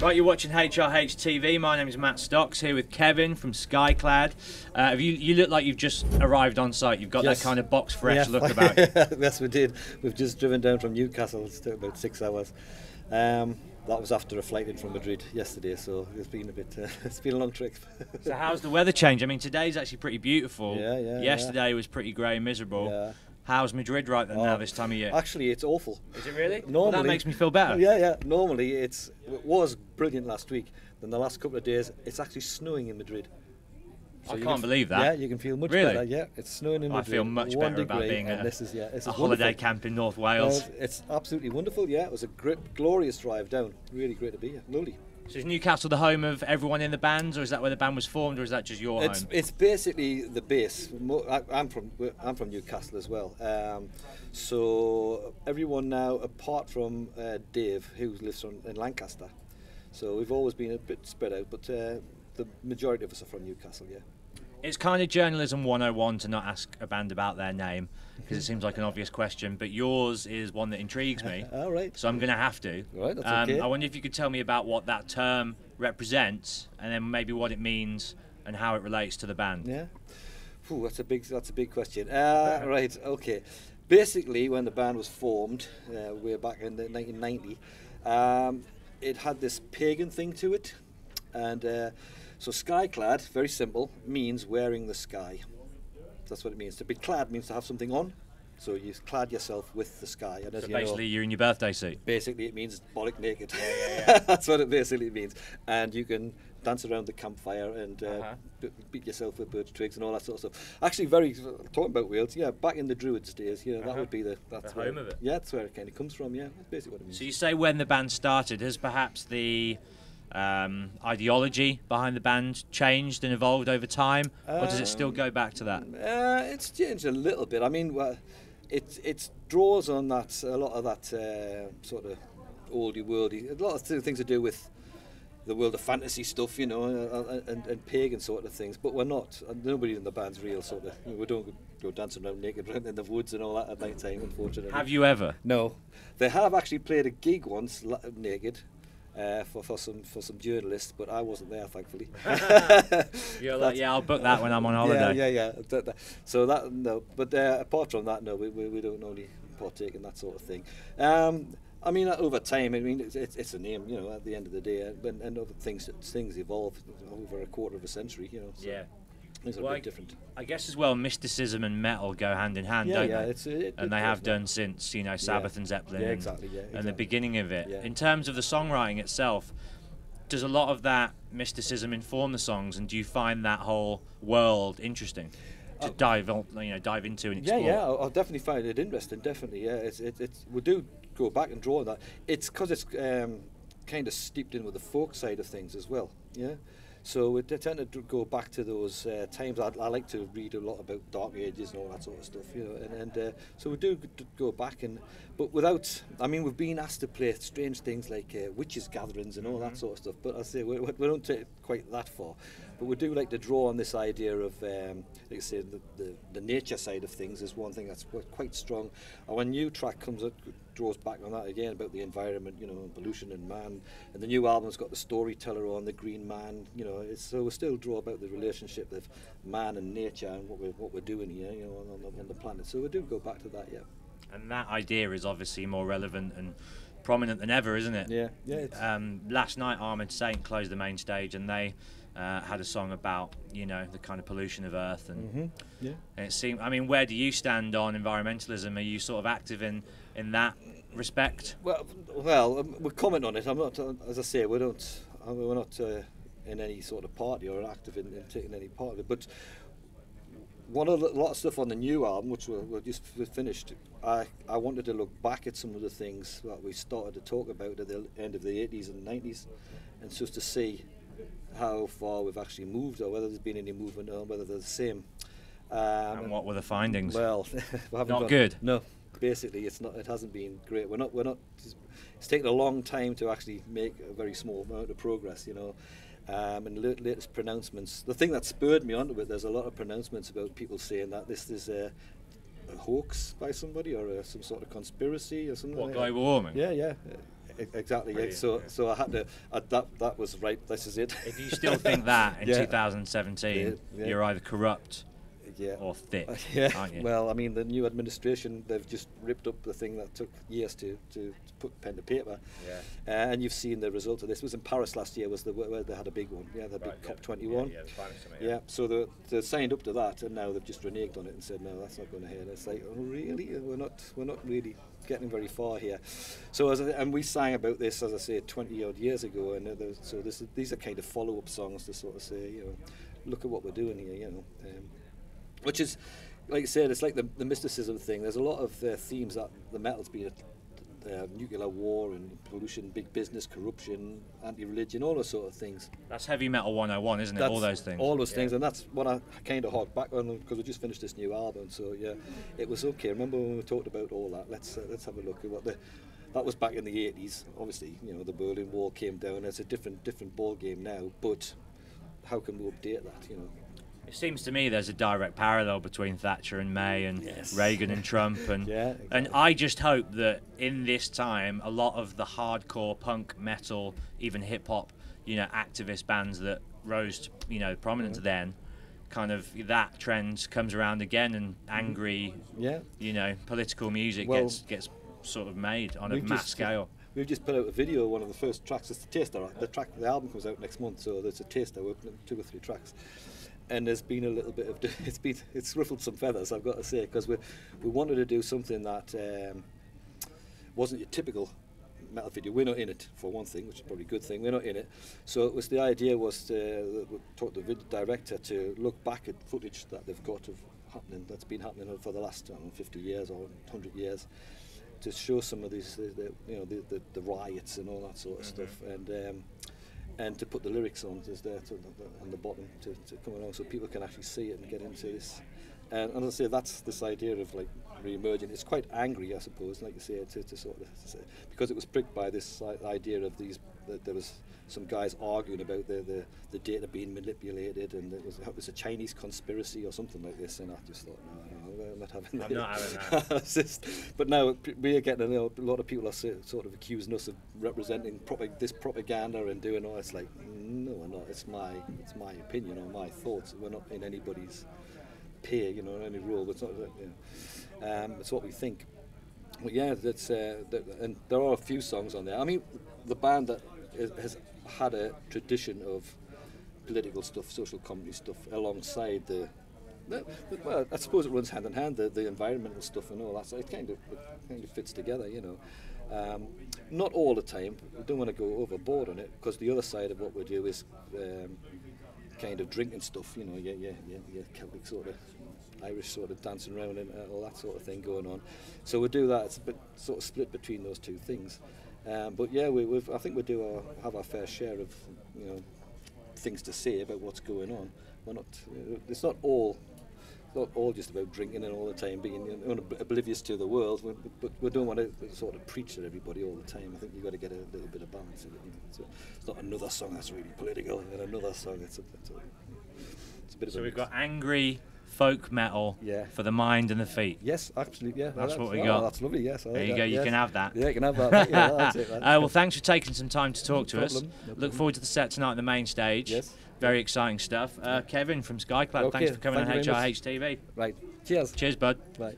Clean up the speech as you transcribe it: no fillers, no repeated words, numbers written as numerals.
Right, you're watching HRH TV. My name is Matt Stocks, here with Kevin from Skyclad. You look like you've just arrived on site. You've got that kind of box fresh look about you. Yes, we did. We've just driven down from Newcastle. It's took about 6 hours. That was after a flight in from Madrid yesterday, so it's been a bit. It's been a long trip. So how's the weather change? I mean, today's actually pretty beautiful. Yeah. Yesterday was pretty grey and miserable. Yeah. How's Madrid right then now this time of year? Actually, it's awful. Is it really? Normally, well, that makes me feel better. Yeah. Normally, it was brilliant last week. Then the last couple of days, it's actually snowing in Madrid. So I can't believe that. Yeah, you can feel much better. Yeah, it's snowing in Madrid. I feel much better about being at a holiday camp in North Wales. It's absolutely wonderful. Yeah, it was a glorious drive down. Really great to be here. Lovely. So is Newcastle the home of everyone in the bands, or is that where the band was formed, or is that just your home? It's basically the base. I'm from Newcastle as well. So everyone now, apart from Dave, who lives in Lancaster. So we've always been a bit spread out, but the majority of us are from Newcastle. Yeah. It's kind of journalism 101 to not ask a band about their name, because it seems like an obvious question, but yours is one that intrigues me. All right. So I'm going to have to. Right, that's okay. I wonder if you could tell me about what that term represents, and then maybe what it means and how it relates to the band. Yeah. Ooh, that's a big question. Right. Okay. Basically, when the band was formed, way back in 1990, it had this pagan thing to it, and. So Skyclad, very simple, means wearing the sky. That's what it means. To be clad means to have something on. So you clad yourself with the sky. And so basically you're in your birthday suit? Basically it means bollock naked. Yeah. That's what it basically means. And you can dance around the campfire and beat yourself with birch twigs and all that sort of stuff. Actually, talking about Wales, yeah, back in the Druids days, that would be the home of it. Yeah, that's where it kind of comes from, yeah. That's basically what it means. So you say when the band started, has perhaps the ideology behind the band changed and evolved over time, or does it still go back to that? It's changed a little bit. I mean, it draws on a lot of that sort of oldie worldy, a lot of things to do with the world of fantasy stuff, and pagan sort of things. But we're not. Nobody in the band's real sort of. We don't go dancing around naked in the woods and all that at night time, unfortunately. Have you ever? No. They have actually played a gig once naked. For some journalists, but I wasn't there, thankfully. You're like, yeah, I'll book that when I'm on holiday. Yeah. So that no, but apart from that, no, we don't only partake in that sort of thing. I mean, over time, I mean, it's a name, at the end of the day, and other things evolve over a quarter of a century, So. Yeah. Things are a bit different. I guess as well, mysticism and metal go hand in hand, don't they? And they have done since, Sabbath and Zeppelin and the beginning of it. Yeah. In terms of the songwriting itself, does a lot of that mysticism inform the songs, and do you find that whole world interesting to dive into and explore? Yeah, I'll definitely find it interesting. Definitely, yeah. We do go back and draw on that. It's because it's kind of steeped in with the folk side of things as well. Yeah. So we tend to go back to those times. I like to read a lot about Dark Ages and all that sort of stuff, and so we do go back, but without. I mean, we've been asked to play strange things like witches' gatherings and all that sort of stuff. But I say we don't take it quite that far. But we do like to draw on this idea of, like I say, the nature side of things is one thing that's quite strong. And when a new track comes up, draws back on that again about the environment, and pollution and man. And the new album's got the storyteller on, the Green Man, so we still draw about the relationship of man and nature and what we're doing here, on the planet. So we do go back to that, yeah. And that idea is obviously more relevant and prominent than ever, isn't it? Yeah. Last night, Armored Saint closed the main stage, and they had a song about the kind of pollution of Earth, and yeah. And it seemed. I mean, where do you stand on environmentalism? Are you sort of active in that respect? Well, we comment on it. I'm not, as I say, we're not in any sort of party or active in taking any part of it. But a lot of stuff on the new album, which we just finished, I wanted to look back at some of the things that we started to talk about at the end of the 80s and 90s, and just to see how far we've actually moved, or whether there's been any movement, or whether they're the same. And what were the findings? Well, not good. No, basically, it's not. It hasn't been great. We're not. It's taken a long time to actually make a very small amount of progress. And latest pronouncements. The thing that spurred me onto it, there's a lot of pronouncements about people saying that this is a hoax by somebody, or some sort of conspiracy or something. What, like global warming? Yeah. Exactly. Yeah. So I had to. That was right. This is it. If you still think that in 2017, you're either corrupt. Or thick, aren't you? Well, I mean, the new administration, they've just ripped up the thing that took years to put pen to paper. And you've seen the result of this. It was in Paris last year, where they had a big one. The big COP21. So they signed up to that, and now they've just reneged on it and said, no, that's not going to happen. It's like, oh, really? We're not really getting very far here. So and we sang about this, as I say, 20 odd years ago, and so these are kind of follow-up songs to sort of say, look at what we're doing here, which is, like I said, it's like the mysticism thing. There's a lot of themes that the metal's been nuclear war and pollution, big business, corruption, anti-religion, all those sort of things. That's heavy metal 101, isn't it? All those things. All those things, and that's what I kind of hark back on, because we just finished this new album. So it was okay. Remember when we talked about all that? Let's have a look at what that was back in the 80s. Obviously, the Berlin Wall came down. It's a different ball game now. But how can we update that? It seems to me there's a direct parallel between Thatcher and May and Reagan and Trump, and and I just hope that in this time a lot of the hardcore punk, metal, even hip hop, activist bands that rose to prominence then, kind of that trend comes around again, and angry political music gets sort of made on a mass scale. We've just put out a video. One of the first tracks is the taster. The album comes out next month, so there's a taster. We're putting 2 or 3 tracks. And there's been a little bit of it's ruffled some feathers, I've got to say, because we wanted to do something that wasn't your typical metal video. We're not in it, for one thing, which is probably a good thing. We're not in it, so the idea was to talk to the video director to look back at footage that they've got of that's been happening for the last 50 years or 100 years, to show some of these the riots and all that sort of stuff, and to put the lyrics on on the bottom to come along, so people can actually see it and get into this. And as I say, that's this idea of like re-emerging. It's quite angry, I suppose, like you say, to sort of say, because it was pricked by this idea of that there was some guys arguing about the data being manipulated, and it was a Chinese conspiracy or something like this. And I just thought, no, I'm not having that. I'm not having that. But now we are getting a lot of people are sort of accusing us of representing this propaganda and doing all. It's like, no, we're not. It's my opinion or my thoughts. We're not in anybody's peer, any rule. It's not. It's what we think. But and there are a few songs on there. I mean, the band that has had a tradition of political stuff, social comedy stuff, alongside well, I suppose it runs hand in hand, the environmental stuff and all that. So it kind of fits together, Not all the time. We don't want to go overboard on it, because the other side of what we do is kind of drinking stuff, your Celtic sort of Irish sort of dancing around and all that sort of thing going on. So we do that. It's a bit sort of split between those two things. But yeah, I think we do have our fair share of things to say about what's going on. We're not. It's not all just about drinking and all the time being oblivious to the world. But we don't want to sort of preach at everybody all the time. I think you've got to get a little bit of balance in it. So it's not another song that's really political and another song it's a bit of. So we've got angry folk metal for the mind and the feet. Yes, absolutely. Yeah, that's what we got. That's lovely. Yes, there you go. You can have that. Yeah, you can have that. Yeah, that's it. Well, thanks for taking some time to talk to us. Look forward to the set tonight on the main stage. Yes. Very exciting stuff. Kevin from Skyclad, thanks for coming on HRH TV. Right. Cheers. Cheers, bud. Bye.